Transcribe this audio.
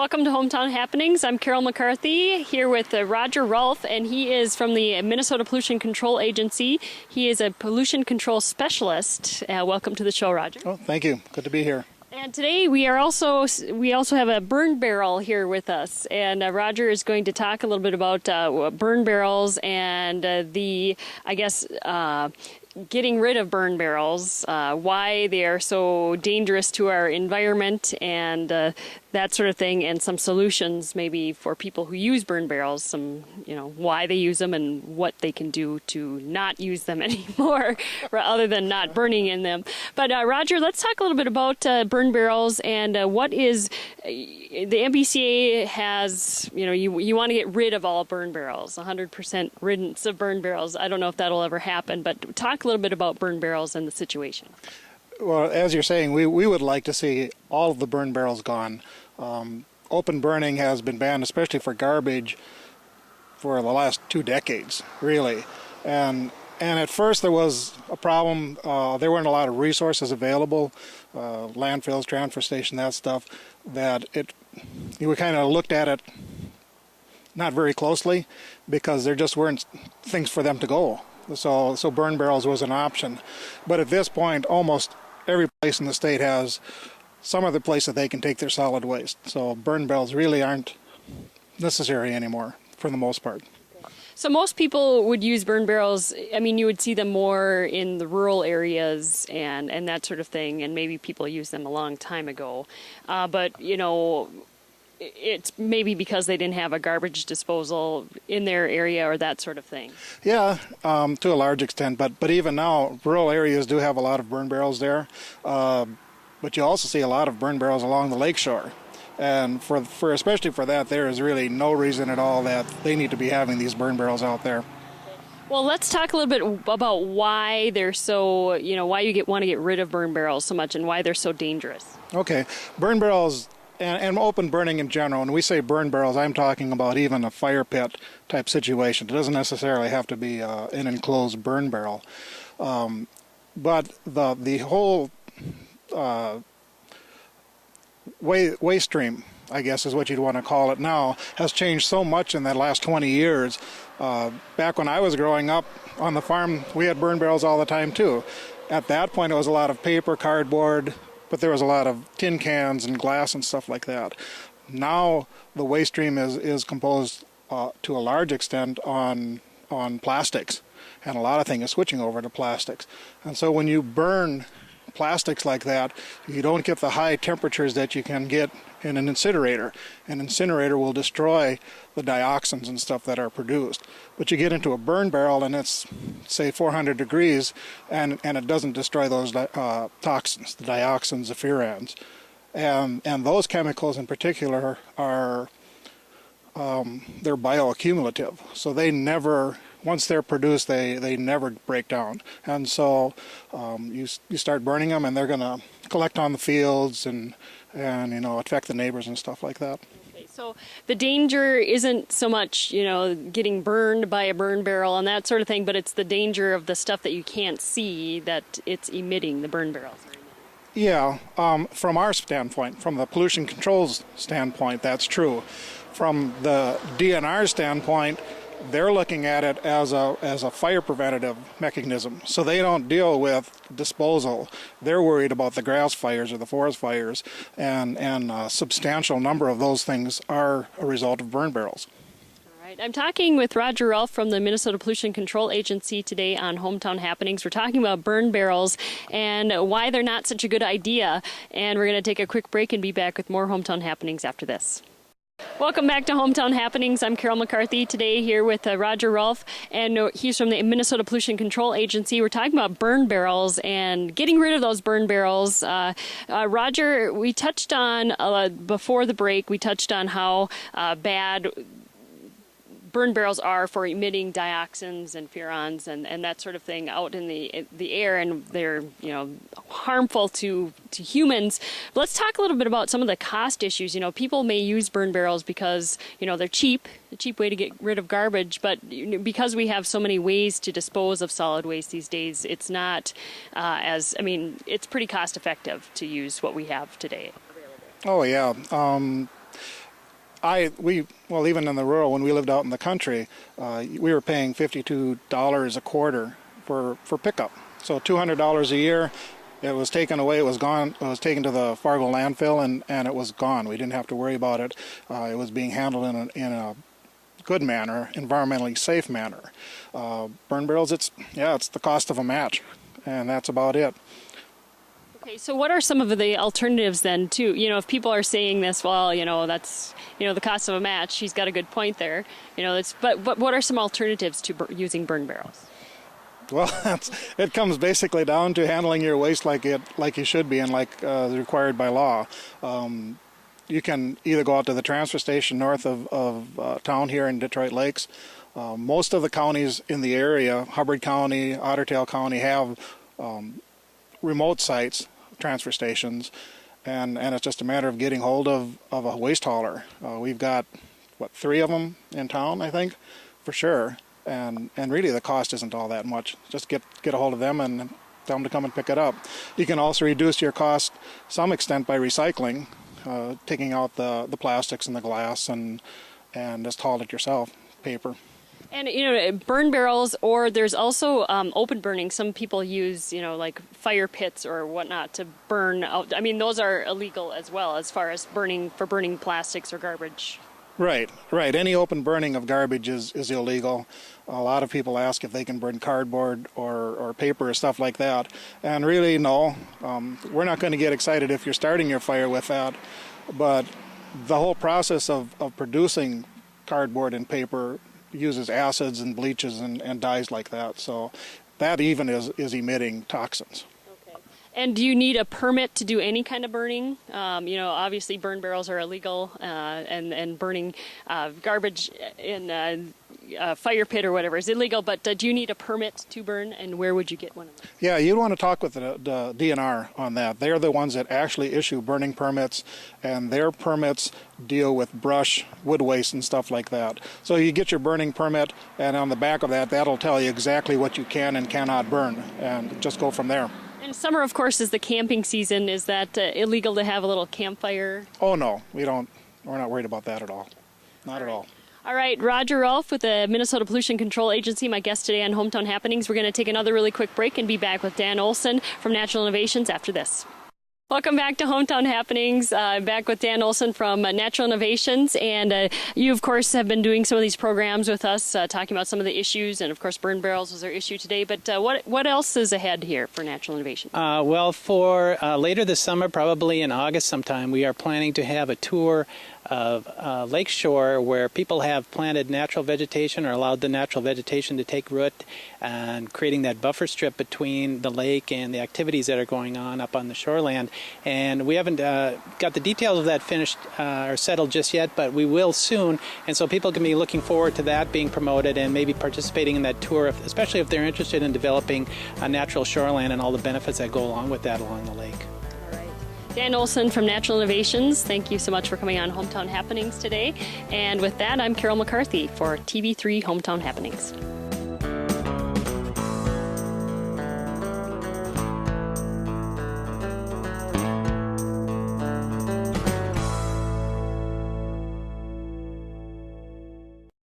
Welcome to Hometown Happenings. I'm Carol McCarthy here with Roger Rolfe, and he is from the Minnesota Pollution Control Agency. He is a pollution control specialist. Welcome to the show, Roger. Oh, thank you. Good to be here. And today we also have a burn barrel here with us, and Roger is going to talk a little bit about burn barrels and getting rid of burn barrels, why they are so dangerous to our environment, and that sort of thing, and some solutions maybe for people who use burn barrels, some, why they use them and what they can do to not use them anymore, other than not burning in them. But Roger, let's talk a little bit about burn barrels and what is the MPCA has. You want to get rid of all burn barrels, 100% riddance of burn barrels. I don't know if that'll ever happen, but talk a little bit about burn barrels and the situation. Well, as you're saying, we would like to see all of the burn barrels gone. Open burning has been banned, especially for garbage, for the last 2 decades, really. And at first there was a problem. There weren't a lot of resources available, landfills, transfer station, that stuff, that we kind of looked at it not very closely because there just weren't things for them to go. So burn barrels was an option. But at this point, almost every place in the state has some other place that they can take their solid waste. So burn barrels really aren't necessary anymore for the most part. So most people would use burn barrels. I mean, you would see them more in the rural areas and that sort of thing, and maybe people used them a long time ago. But it's maybe because they didn't have a garbage disposal in their area or that sort of thing. Yeah, to a large extent. But even now, rural areas do have a lot of burn barrels there. But you also see a lot of burn barrels along the lakeshore. And for especially for that, there is really no reason at all that they need to be having these burn barrels out there. Well, let's talk a little bit about why they're so, why you want to get rid of burn barrels so much and why they're so dangerous. Okay, burn barrels and open burning in general. When we say burn barrels, I'm talking about even a fire pit type situation. It doesn't necessarily have to be an enclosed burn barrel. But the whole waste stream, I guess is what you'd want to call it now, has changed so much in the last 20 years. Back when I was growing up on the farm, we had burn barrels all the time too. At that point, it was a lot of paper, cardboard, but there was a lot of tin cans and glass and stuff like that. Now the waste stream is composed to a large extent on plastics, and a lot of things are switching over to plastics. And so when you burn plastics like that, you don't get the high temperatures that you can get in an incinerator. An incinerator will destroy the dioxins and stuff that are produced. But you get into a burn barrel and it's, say, 400 degrees, and it doesn't destroy those toxins, the dioxins, the furans. And those chemicals in particular are they're bioaccumulative. So they never, once they're produced, they never break down. And so you start burning them, and they're going to collect on the fields and affect the neighbors and stuff like that. Okay, so the danger isn't so much, getting burned by a burn barrel and that sort of thing, but it's the danger of the stuff that you can't see that it's emitting, the burn barrels. Yeah, from our standpoint, from the pollution controls standpoint, that's true. From the DNR standpoint, they're looking at it as a fire preventative mechanism. So they don't deal with disposal. They're worried about the grass fires or the forest fires, and a substantial number of those things are a result of burn barrels. All right. I'm talking with Roger Rolfe from the Minnesota Pollution Control Agency today on Hometown Happenings. We're talking about burn barrels and why they're not such a good idea. And we're going to take a quick break and be back with more Hometown Happenings after this. Welcome back to Hometown Happenings. I'm Carol McCarthy today here with Roger Rolfe, and he's from the Minnesota Pollution Control Agency. We're talking about burn barrels and getting rid of those burn barrels. Roger, we touched on, before the break, we touched on how bad burn barrels are for emitting dioxins and furans and that sort of thing out in the air, and they're harmful to humans. Let's talk a little bit about some of the cost issues. People may use burn barrels because they're cheap, a cheap way to get rid of garbage, but because we have so many ways to dispose of solid waste these days, it's not it's pretty cost effective to use what we have today. Oh yeah. well, even in the rural, when we lived out in the country, we were paying $52 a quarter for pickup. So $200 a year. It was taken away. It was gone. It was taken to the Fargo landfill, and it was gone. We didn't have to worry about it. It was being handled in a good manner, environmentally safe manner. Burn barrels, it's the cost of a match, and that's about it. Okay, so what are some of the alternatives then too? You know, if people are saying this, well, you know, that's, you know, the cost of a match, she's got a good point there. You know, but what are some alternatives to using burn barrels? Well, it comes basically down to handling your waste like you should be and like required by law. You can either go out to the transfer station north of town here in Detroit Lakes. Most of the counties in the area, Hubbard County, Otter Tail County, have remote sites, transfer stations, and it's just a matter of getting hold of a waste hauler. We've got, 3 of them in town, I think, for sure. And really the cost isn't all that much. Just get a hold of them and tell them to come and pick it up. You can also reduce your cost some extent by recycling, taking out the plastics and the glass and just haul it yourself, paper. And, you know, burn barrels, or there's also open burning. Some people use, you know, like fire pits or whatnot to burn out. I mean, those are illegal as well as far as burning plastics or garbage. Right. Any open burning of garbage is illegal. A lot of people ask if they can burn cardboard or paper or stuff like that. And really, no. We're not going to get excited if you're starting your fire with that. But the whole process of producing cardboard and paper uses acids and bleaches and dyes like that. So that even is emitting toxins. And do you need a permit to do any kind of burning? You know, obviously burn barrels are illegal, and burning garbage in a fire pit or whatever is illegal, but do you need a permit to burn, and where would you get one of those? Yeah, you'd want to talk with the DNR on that. They're the ones that actually issue burning permits, and their permits deal with brush, wood waste, and stuff like that. So you get your burning permit, and on the back of that, that'll tell you exactly what you can and cannot burn, and just go from there. And summer, of course, is the camping season. Is that illegal to have a little campfire? Oh, no. We're not worried about that at all. Not at all. All right, Roger Rolfe with the Minnesota Pollution Control Agency, my guest today on Hometown Happenings. We're going to take another really quick break and be back with Dan Olson from Natural Innovations after this. Welcome back to Hometown Happenings. Back with Dan Olson from Natural Innovations, and you, of course, have been doing some of these programs with us, talking about some of the issues, and of course, burn barrels was our issue today. But what else is ahead here for Natural Innovations? Well, for later this summer, probably in August sometime, we are planning to have a tour of lakeshore where people have planted natural vegetation or allowed the natural vegetation to take root, and creating that buffer strip between the lake and the activities that are going on up on the shoreland. And we haven't got the details of that finished or settled just yet, but we will soon. And so people can be looking forward to that being promoted and maybe participating in that tour, especially if they're interested in developing a natural shoreland and all the benefits that go along with that along the lake. Dan Olson from Natural Innovations, thank you so much for coming on Hometown Happenings today. And with that, I'm Carol McCarthy for TV3 Hometown Happenings.